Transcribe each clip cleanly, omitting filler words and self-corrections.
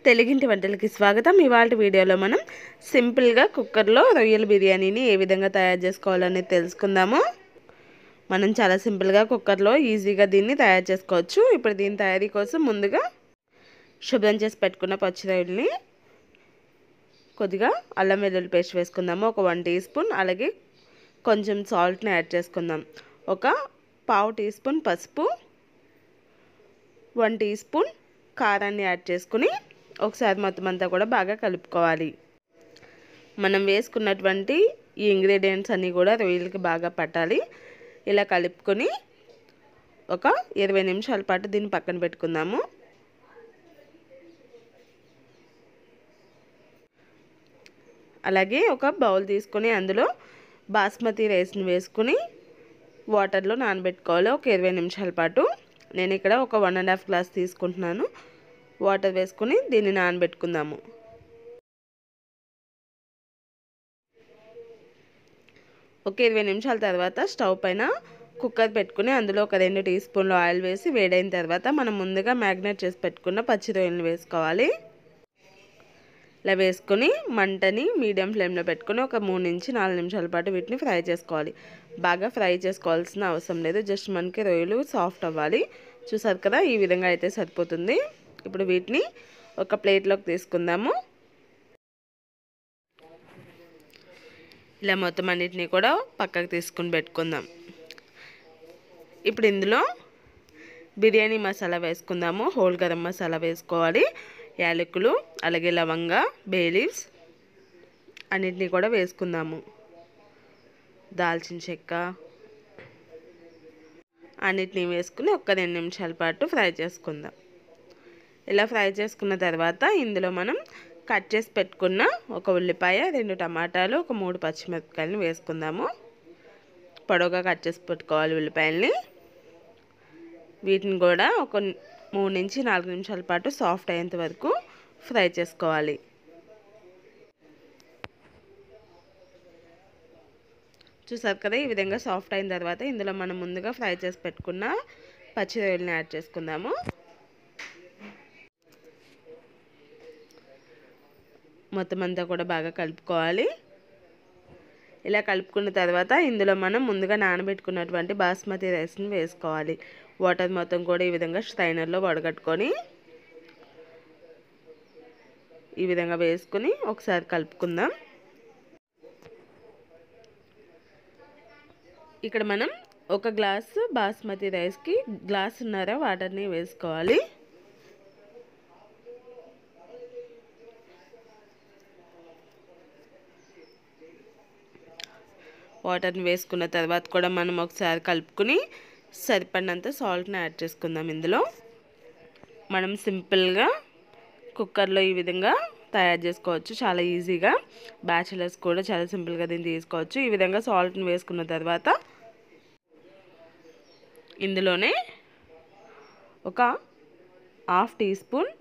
తెలుగింటి వంటలకి స్వాగతం। ఇవాల్టి వీడియోలో మనం సింపుల్గా కుక్కర్లో రొయ్యల బిర్యానీని ఏ విధంగా తయారు చేసుకోవాలని తెలుసుకుందాము। మనం చాలా సింపుల్గా కుక్కర్లో ఈజీగా దీన్ని తయారు చేసుకోవచ్చు। ఇప్పుడు దీని తయారీ కోసం ముందుగా శుభ్రం చేసి పెట్టుకున్న పచ్చి రొయ్యల్ని కొద్దిగా అల్లం వెల్లుల్లి పేస్ట్ వేసుకుందాము। ఒక 1 టీ స్పూన్, అలాగే కొంచెం సాల్ట్ని యాడ్ చేసుకుందాం। ఒక పావు టీ స్పూన్ పసుపు, 1 టీ స్పూన్ కారాన్ని యాడ్ చేసుకుని ఒకసారి మొత్తం అంతా కూడా బాగా కలుపుకోవాలి। మనం వేసుకున్నటువంటి ఈ ఇంగ్రీడియంట్స్ అన్నీ కూడా రొయ్యలకి బాగా పట్టాలి। ఇలా కలుపుకొని ఒక 20 నిమిషాల పాటు దీన్ని పక్కన పెట్టుకుందాము। అలాగే ఒక బౌల్ తీసుకొని అందులో బాస్మతి రైస్ని వేసుకుని వాటర్లో నానబెట్టుకోవాలి ఒక 20 నిమిషాల పాటు। నేను ఇక్కడ ఒక 1.5 గ్లాస్ తీసుకుంటున్నాను। వాటర్ వేసుకుని దీన్ని నానబెట్టుకుందాము। ఒక 20 నిమిషాల తర్వాత స్టవ్ పైన కుక్కర్ పెట్టుకుని అందులో ఒక 2 టీ స్పూన్లు ఆయిల్ వేసి వేడైన తర్వాత మనం ముందుగా మ్యాగ్నేట్ చేసి పెట్టుకున్న పచ్చి రొయ్యలను వేసుకోవాలి। ఇలా వేసుకొని మంటని మీడియం ఫ్లేమ్లో పెట్టుకుని ఒక 3 నుంచి 4 నిమిషాల పాటు వీటిని ఫ్రై చేసుకోవాలి। బాగా ఫ్రై చేసుకోవాల్సిన అవసరం లేదు, జస్ట్ మనకి రొయ్యలు సాఫ్ట్ అవ్వాలి। చూసారు కదా, ఈ విధంగా అయితే సరిపోతుంది। ఇప్పుడు వీటిని ఒక ప్లేట్లోకి తీసుకుందాము। ఇలా మొత్తం అన్నిటిని కూడా పక్కకు తీసుకుని పెట్టుకుందాం। ఇప్పుడు ఇందులో బిర్యానీ మసాలా వేసుకుందాము। హోల్ గరం మసాలా వేసుకోవాలి, యాలకులు, అలాగే లవంగ, బే లీవ్స్ అన్నిటినీ కూడా వేసుకుందాము। దాల్చిన చెక్క అన్నిటినీ వేసుకుని ఒక 2 నిమిషాల పాటు ఫ్రై చేసుకుందాం। ఇలా ఫ్రై చేసుకున్న తర్వాత ఇందులో మనం కట్ చేసి పెట్టుకున్న ఒక ఉల్లిపాయ, 2 టమాటాలు, ఒక 3 పచ్చిమిరపకాయలను వేసుకుందాము। పొడవుగా కట్ చేసి పెట్టుకోవాలి ఉల్లిపాయల్ని। వీటిని కూడా ఒక 3 నుంచి 4 నిమిషాల పాటు సాఫ్ట్ అయ్యేంత వరకు ఫ్రై చేసుకోవాలి। చూసారు కదా, ఈ విధంగా సాఫ్ట్ అయిన తర్వాత ఇందులో మనం ముందుగా ఫ్రై చేసి పెట్టుకున్న పచ్చి రొయ్యల్ని యాడ్ చేసుకుందాము। మొత్తం అంతా కూడా బాగా కలుపుకోవాలి। ఇలా కలుపుకున్న తర్వాత ఇందులో మనం ముందుగా నానబెట్టుకున్నటువంటి బాస్మతి రైస్ని వేసుకోవాలి। వాటర్ మొత్తం కూడా ఈ విధంగా స్ట్రైనర్లో వడగట్టుకొని ఈ విధంగా వేసుకుని ఒకసారి కలుపుకుందాం। ఇక్కడ మనం ఒక గ్లాసు బాస్మతి రైస్కి గ్లాసున్నర వాటర్ని వేసుకోవాలి। వాటర్ని వేసుకున్న తర్వాత కూడా మనం ఒకసారి కలుపుకుని సరిపడినంత సాల్ట్ని యాడ్ చేసుకుందాం। ఇందులో మనం సింపుల్గా కుక్కర్లో ఈ విధంగా తయారు చేసుకోవచ్చు, చాలా ఈజీగా। బ్యాచిలర్స్ కూడా చాలా సింపుల్గా దీన్ని తీసుకోవచ్చు। ఈ విధంగా సాల్ట్ని వేసుకున్న తర్వాత ఇందులోనే ఒక 1/2 టీ స్పూన్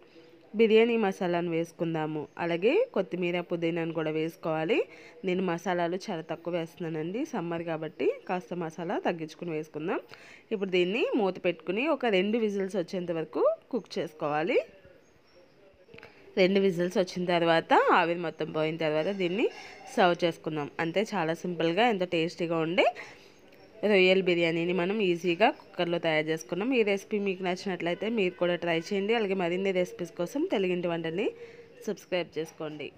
బిర్యానీ మసాలాను వేసుకుందాము। అలాగే కొత్తిమీర, పుదీనాను కూడా వేసుకోవాలి। నేను మసాలాలు చాలా తక్కువ వేస్తున్నానండి, సమ్మర్ కాబట్టి కాస్త మసాలా తగ్గించుకుని వేసుకుందాం। ఇప్పుడు దీన్ని మూత పెట్టుకుని ఒక 2 విజిల్స్ వచ్చేంత వరకు కుక్ చేసుకోవాలి। 2 విజిల్స్ వచ్చిన తర్వాత ఆవిరి మొత్తం పోయిన తర్వాత దీన్ని సర్వ్ చేసుకుందాం। అంతే, చాలా సింపుల్గా ఎంతో టేస్టీగా ఉండే రొయ్యల బిర్యానీని మనం ఈజీగా కుక్కర్లో తయారు చేసుకున్నాం। ఈ రెసిపీ మీకు నచ్చినట్లయితే మీరు కూడా ట్రై చేయండి। అలాగే మరిన్ని రెసిపీస్ కోసం తెలుగింటి వంటని సబ్స్క్రైబ్ చేసుకోండి।